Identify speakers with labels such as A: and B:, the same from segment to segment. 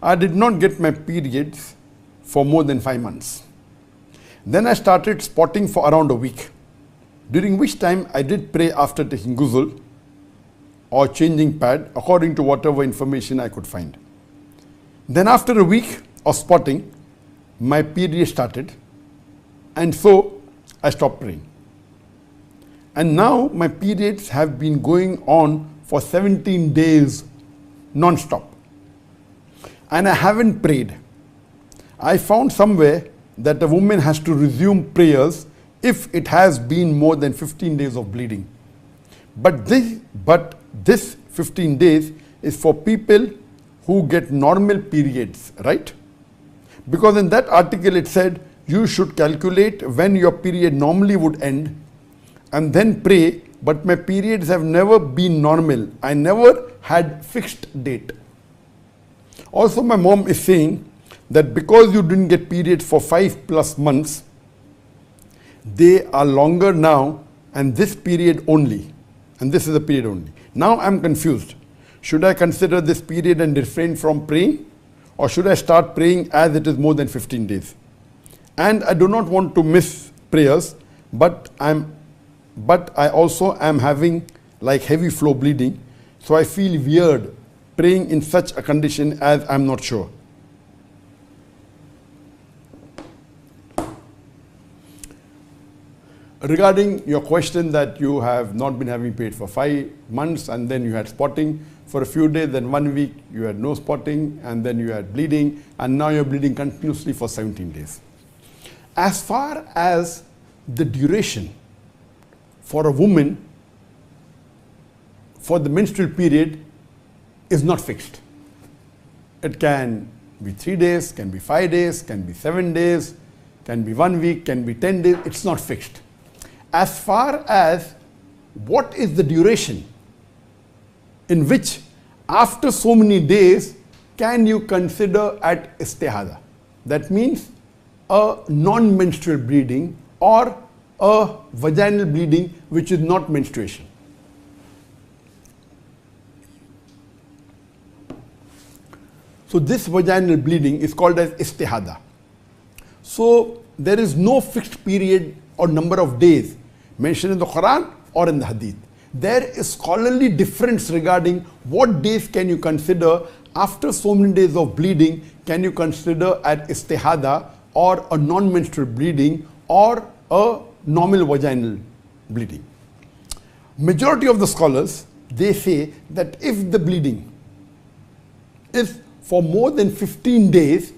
A: I did not get my periods for more than 5 months. Then I started spotting for around a week, during which time I did pray after taking ghusl or changing pad according to whatever information I could find. Then after a week of spotting, my period started, and so I stopped praying. And now my periods have been going on for 17 days non-stop. And I haven't prayed. I found somewhere that a woman has to resume prayers if it has been more than 15 days of bleeding. But this 15 days is for people who get normal periods, right? Because in that article it said you should calculate when your period normally would end and then pray, but my periods have never been normal. I never had fixed date. Also, my mom is saying that because you didn't get periods for 5+ months, they are longer now, and this period only, and this is a period only. Now I'm confused. Should I consider this period and refrain from praying, or should I start praying as it is more than 15 days? And I do not want to miss prayers, but I also am having like heavy flow bleeding, so I feel weird praying in such a condition as I'm not sure. Regarding your question that you have not been having paid for 5 months and then you had spotting for a few days, then 1 week you had no spotting, and then you had bleeding, and now you're bleeding continuously for 17 days. As far as the duration for a woman for the menstrual period is not fixed. It can be 3 days, can be 5 days, can be 7 days, can be 1 week, can be 10 days. It's not fixed. As far as what is the duration in which after so many days can you consider at istihadha? That means a non-menstrual bleeding or a vaginal bleeding which is not menstruation. So this vaginal bleeding is called as istihadha. So there is no fixed period or number of days mentioned in the Quran or in the Hadith. There is scholarly difference regarding what days can you consider after so many days of bleeding. Can you consider at istihadha or a non-menstrual bleeding or a normal vaginal bleeding? Majority of the scholars, they say that if the bleeding is for more than 15 days,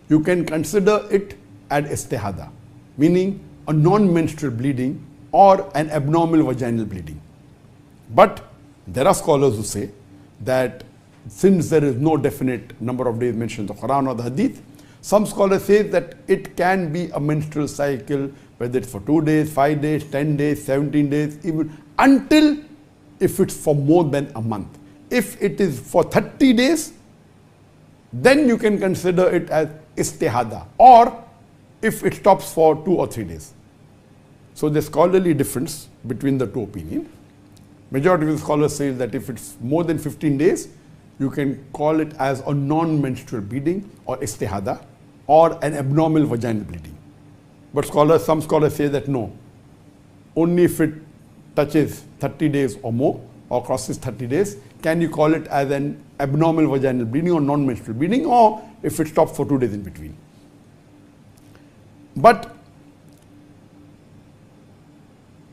A: you can consider it at istihadha, meaning a non-menstrual bleeding or an abnormal vaginal bleeding. But there are scholars who say that since there is no definite number of days mentioned in the Quran or the Hadith, some scholars say that it can be a menstrual cycle, whether it's for 2 days, 5 days, 10 days, 17 days, even until if it's for more than a month. If it is for 30 days, then you can consider it as istihadha, or if it stops for 2 or 3 days. So there's scholarly difference between the two opinions. Majority of the scholars say that if it's more than 15 days, you can call it as a non-menstrual bleeding or istihadha or an abnormal vaginal bleeding. But some scholars say that no, only if it touches 30 days or more or crosses 30 days, can you call it as an abnormal vaginal bleeding or non-menstrual bleeding, or if it stops for 2 days in between. But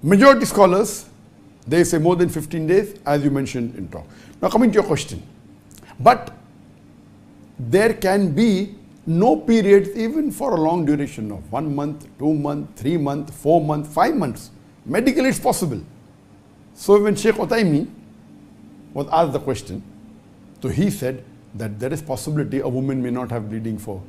A: majority scholars, they say more than 15 days, as you mentioned in talk. Now coming to your question, but there can be no periods even for a long duration of 1 month, 2 months, 3 months, 4 months, 5 months. Medically it's possible. So when Sheikh Uthaymeen was asked the question, so he said that there is possibility a woman may not have bleeding for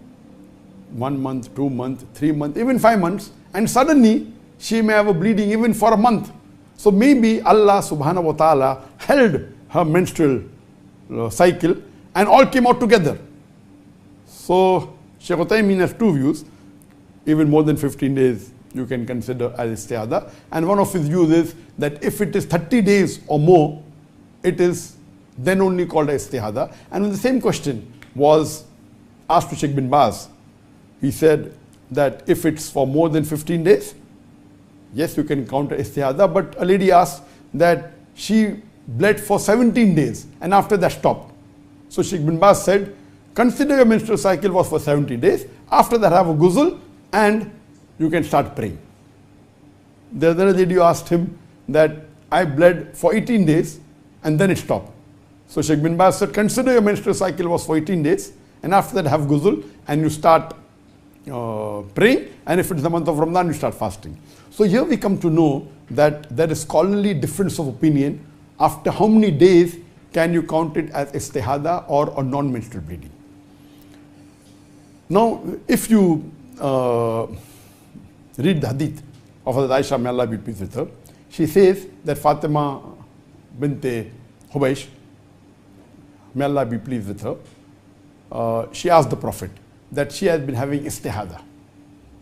A: 1 month, 2 months, 3 months, even 5 months, and suddenly she may have a bleeding even for a month. So maybe Allah subhanahu wa ta'ala held her menstrual cycle and all came out together. So Shaykh Uthaymeen has 2 views. Even more than 15 days you can consider as istihadha, and one of his views is that if it is 30 days or more, it is then only called as istihadha. And on the same question, was asked to Sheikh bin Baz. He said that if it's for more than 15 days, yes, you can count istihadha, but a lady asked that she bled for 17 days and after that stopped. So Sheikh bin Baz said, consider your menstrual cycle was for 70 days, after that have a ghusl and you can start praying. The other lady asked him that I bled for 18 days and then it stopped. So Sheikh bin Baz said, consider your menstrual cycle was for 18 days and after that have ghusl and you start praying, and if it's the month of Ramadan, you start fasting. So here we come to know that there is scholarly difference of opinion after how many days can you count it as istihadha or a non-menstrual bleeding. Now, if you read the hadith of Hazrat Aisha, may Allah be pleased with her, she says that Fatima bint Hubaysh, may Allah be pleased with her, she asked the Prophet that she has been having istihadha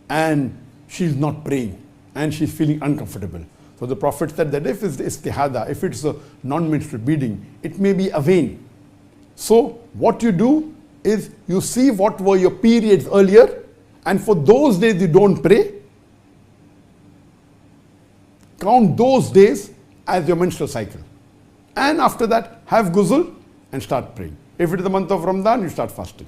A: and she's not praying and she's feeling uncomfortable. So the Prophet said that if it's the istihadha, if it's a non-menstrual bleeding, it may be a vein. So what you do is you see what were your periods earlier, and for those days you don't pray, count those days as your menstrual cycle. And after that, have ghusl and start praying. If it is the month of Ramadan, you start fasting.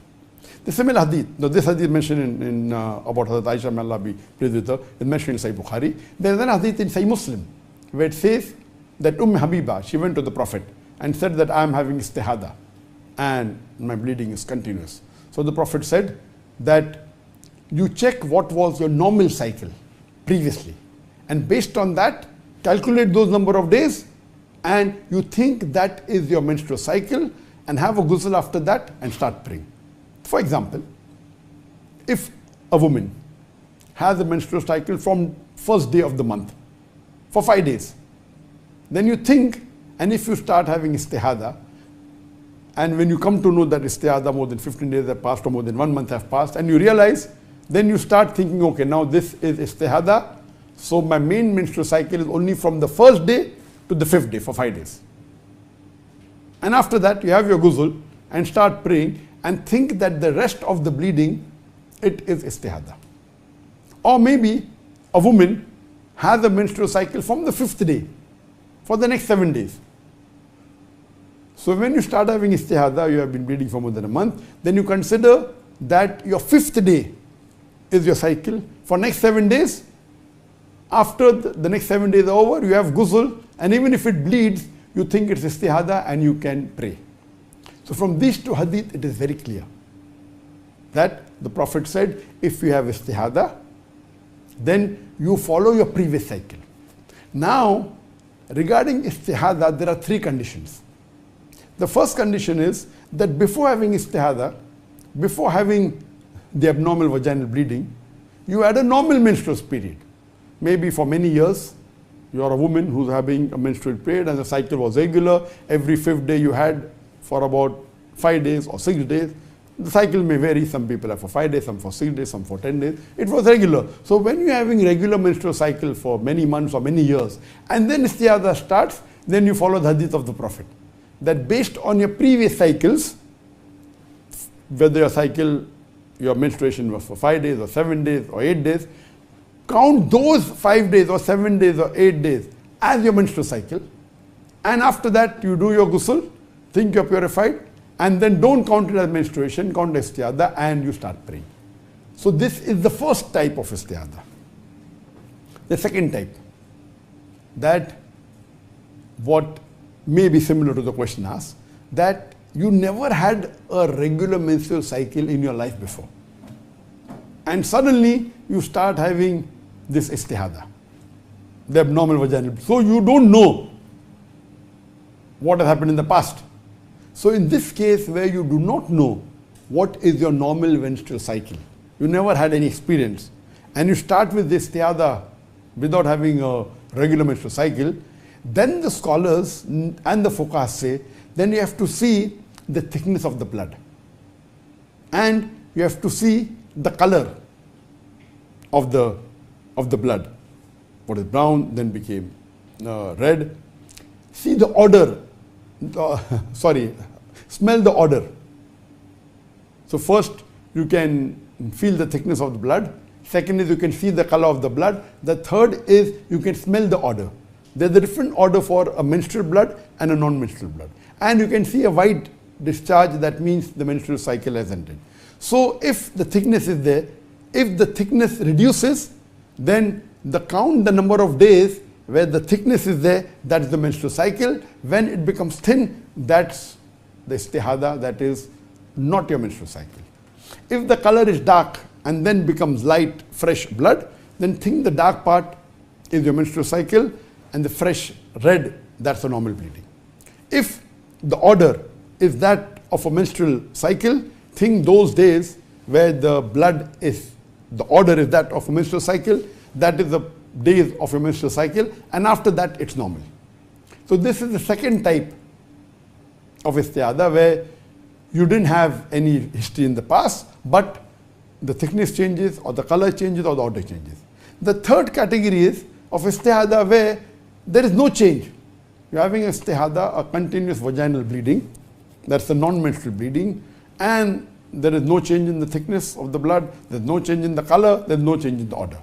A: The similar hadith, now this hadith mentioned in about Hazrat Aisha, may Allah be pleased with her, is mentioned in Sahih Bukhari. There is an hadith in Sahih Muslim where it says that Habiba, she went to the Prophet and said that I am having istihadha and my bleeding is continuous. So the Prophet said that you check what was your normal cycle previously, and based on that, calculate those number of days, and you think that is your menstrual cycle, and have a ghusl after that and start praying. For example, if a woman has a menstrual cycle from first day of the month for 5 days, then you think, and if you start having istihadha, and when you come to know that istihadha more than 15 days have passed or more than 1 month have passed, and you realize, then you start thinking, okay, now this is istihadha, so my main menstrual cycle is only from the first day to the 5th day for 5 days. And after that, you have your ghusl and start praying and think that the rest of the bleeding, it is istihadha. Or maybe a woman has a menstrual cycle from the 5th day for the next 7 days. So when you start having istihadha, you have been bleeding for more than a month, then you consider that your 5th day is your cycle. For next 7 days, after the next 7 days are over, you have ghusl, and even if it bleeds, you think it's istihadha and you can pray. So from these two hadith, it is very clear that the Prophet said, if you have istihadha, then you follow your previous cycle. Now, regarding istihadha, there are 3 conditions. The first condition is that before having istihadha, before having the abnormal vaginal bleeding, you had a normal menstrual period. Maybe for many years, you are a woman who's having a menstrual period and the cycle was regular. Every 5th day you had for about 5 days or 6 days. The cycle may vary. Some people have for 5 days, some for 6 days, some for 10 days. It was regular. So when you're having regular menstrual cycle for many months or many years, and then istihadha starts, then you follow the hadith of the Prophet. That based on your previous cycles, whether your cycle, your menstruation was for 5 days or 7 days or 8 days, count those 5 days or 7 days or 8 days as your menstrual cycle. And after that, you do your ghusl, think you're purified, and then don't count it as menstruation, count istihadha, and you start praying. So this is the first type of istihadha. The second type, that what may be similar to the question asked, that you never had a regular menstrual cycle in your life before. And suddenly you start having this istihadha, the abnormal vaginal. So you don't know what has happened in the past. So in this case where you do not know what is your normal menstrual cycle, you never had any experience, and you start with this istihadha without having a regular menstrual cycle, then the scholars and the fuqaha say, then you have to see the thickness of the blood. And you have to see the color of the blood. What is brown, then became red. See the odor, smell the odor. So first, you can feel the thickness of the blood. Second is you can see the color of the blood. The third is you can smell the odor. There's a different odor for a menstrual blood and a non-menstrual blood. And you can see a white discharge, that means the menstrual cycle has ended. So if the thickness is there, if the thickness reduces, then count the number of days where the thickness is there, that's the menstrual cycle. When it becomes thin, that's the istihadha, that is not your menstrual cycle. If the color is dark and then becomes light, fresh blood, then think the dark part is your menstrual cycle and the fresh red, that's a normal bleeding. If the odor is that of a menstrual cycle, think those days where the blood is, the odor is that of a menstrual cycle, that is the days of a menstrual cycle, and after that it's normal. So this is the second type of istihadha where you didn't have any history in the past, but the thickness changes or the color changes or the odor changes. The third category is of istihadha where there is no change. You're having istihadha, a continuous vaginal bleeding, that's the non-menstrual bleeding, and there is no change in the thickness of the blood, there's no change in the color, there's no change in the odor.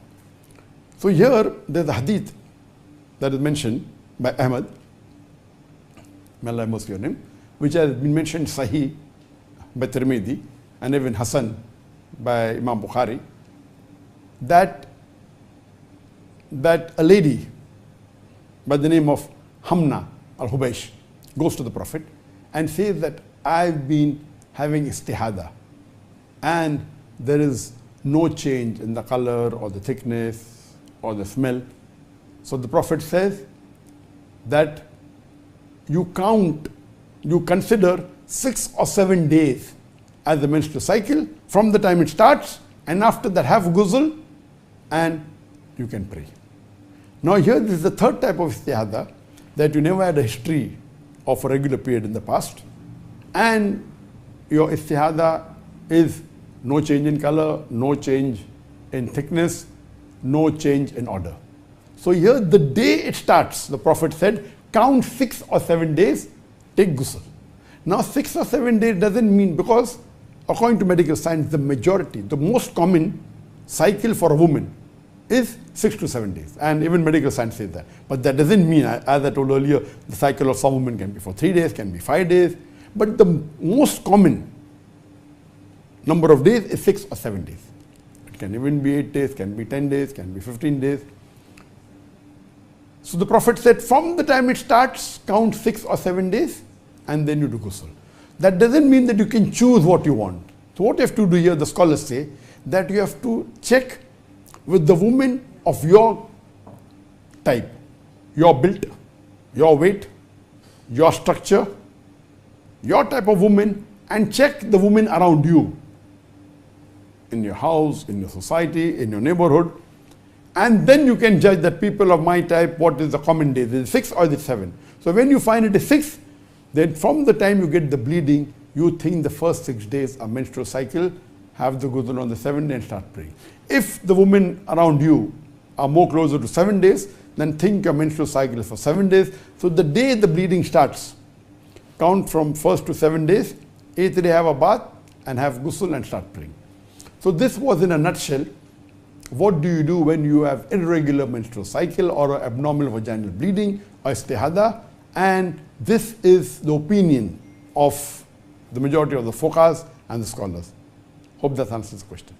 A: So here there's a hadith that is mentioned by Ahmad, may Allah have mercy on him, which has been mentioned Sahih by Tirmidhi and even Hasan by Imam Bukhari, that a lady by the name of Hamna al-Hubaysh goes to the Prophet and says that I've been having istihadha and there is no change in the color or the thickness or the smell. So the Prophet says that you consider 6 or 7 days as the menstrual cycle from the time it starts, and after that have ghusl and you can pray. Now here this is the third type of istihadha, that you never had a history of a regular period in the past and your istihadha is no change in color, no change in thickness, no change in odor. So here the day it starts, the Prophet said, count 6 or 7 days, take ghusl. Now 6 or 7 days doesn't mean, because according to medical science, the majority, the most common cycle for a woman is 6 to 7 days, and even medical science says that. But that doesn't mean, as I told earlier, the cycle of some women can be for 3 days, can be 5 days, but the most common number of days is 6 or 7 days. It can even be 8 days, can be 10 days, can be 15 days. So the Prophet said, from the time it starts, count 6 or 7 days, and then you do ghusl. That doesn't mean that you can choose what you want. So what you have to do here, the scholars say, that you have to check with the woman of your type, your build, your weight, your structure, your type of woman, and check the women around you, in your house, in your society, in your neighborhood, and then you can judge that people of my type, what is the common days, is it 6 or is it 7? So when you find it is 6, then from the time you get the bleeding, you think the first 6 days are menstrual cycle, have the ghusl on the 7th day and start praying. If the women around you are more closer to 7 days, then think your menstrual cycle is for 7 days. So the day the bleeding starts, count from 1st to 7 days, 8th day have a bath and have ghusl and start praying. So this was in a nutshell, what do you do when you have irregular menstrual cycle or abnormal vaginal bleeding or istihadha, and this is the opinion of the majority of the fuqahas and the scholars. Hope that answers the question.